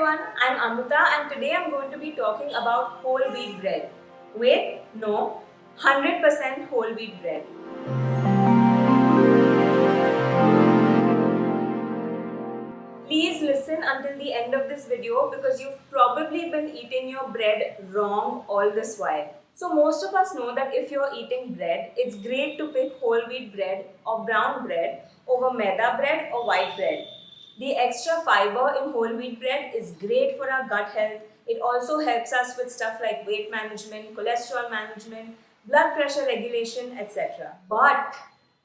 everyone, I'm Amrita and today I'm going to be talking about whole wheat bread. Wait, no, 100% whole wheat bread. Please listen until the end of this video because you've probably been eating your bread wrong all this while. So most of us know that if you're eating bread, it's great to pick whole wheat bread or brown bread over maida bread or white bread. The extra fiber in whole wheat bread is great for our gut health. It also helps us with stuff like weight management, cholesterol management, blood pressure regulation, etc. But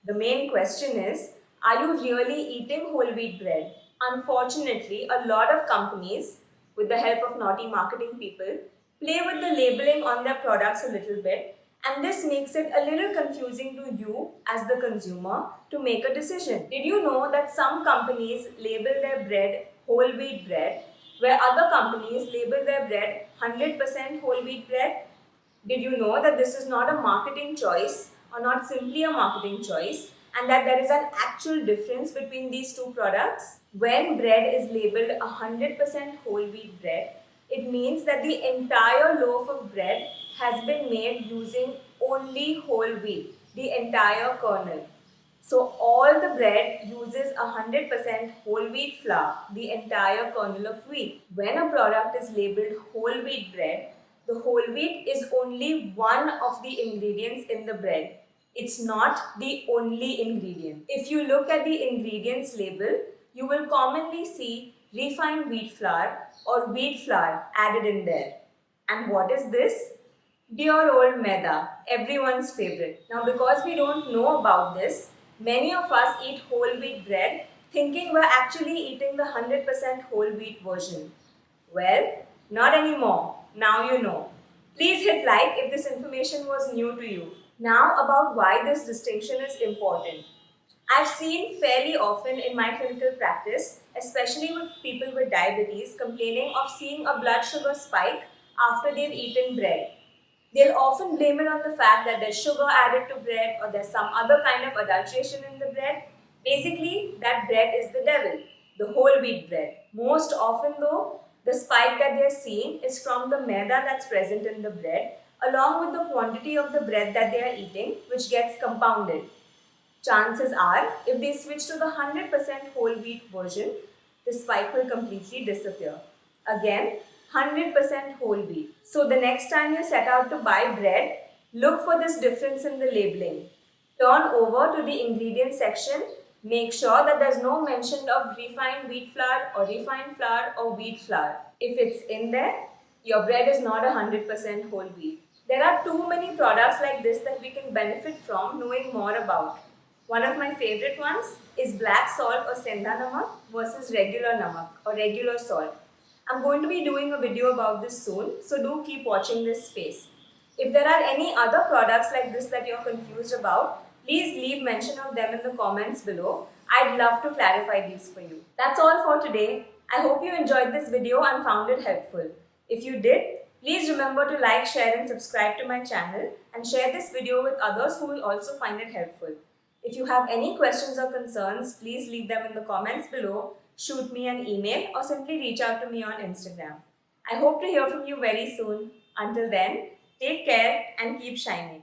the main question is, are you really eating whole wheat bread? Unfortunately, a lot of companies, with the help of naughty marketing people, play with the labeling on their products a little bit, and this makes it a little confusing to you as the consumer to make a decision. Did you know that some companies label their bread whole wheat bread, where other companies label their bread 100% whole wheat bread? Did you know that this is not a marketing choice or not simply a marketing choice, and that there is an actual difference between these two products? When bread is labeled 100% whole wheat bread, it means that the entire loaf of bread has been made using only whole wheat, the entire kernel. So all the bread uses 100% whole wheat flour, the entire kernel of wheat. When a product is labeled whole wheat bread, the whole wheat is only one of the ingredients in the bread. It's not the only ingredient. If you look at the ingredients label, you will commonly see refined wheat flour or wheat flour added in there. And what is this? Dear old maida, everyone's favorite. Now, because we don't know about this, many of us eat whole wheat bread thinking we're actually eating the 100% whole wheat version. Well, not anymore. Now you know. Please hit like if this information was new to you. Now, about why this distinction is important. I've seen fairly often in my clinical practice, especially with people with diabetes, complaining of seeing a blood sugar spike after they've eaten bread. They'll often blame it on the fact that there's sugar added to bread or there's some other kind of adulteration in the bread. Basically, that bread is the devil, the whole wheat bread. Most often though, the spike that they're seeing is from the maida that's present in the bread along with the quantity of the bread that they are eating, which gets compounded. Chances are, if they switch to the 100% whole wheat version, the spike will completely disappear. Again, 100% whole wheat. So the next time you set out to buy bread, look for this difference in the labeling. Turn over to the ingredients section. Make sure that there's no mention of refined wheat flour or wheat flour. If it's in there, your bread is not 100% whole wheat. There are too many products like this that we can benefit from knowing more about. One of my favorite ones is black salt or senda namak versus regular namak or regular salt. I'm going to be doing a video about this soon, so do keep watching this space. If there are any other products like this that you're confused about, please leave mention of them in the comments below. I'd love to clarify these for you. That's all for today. I hope you enjoyed this video and found it helpful. If you did, please remember to like, share and subscribe to my channel and share this video with others who will also find it helpful. If you have any questions or concerns, please leave them in the comments below, shoot me an email or simply reach out to me on Instagram. I hope to hear from you very soon. Until then, take care and keep shining.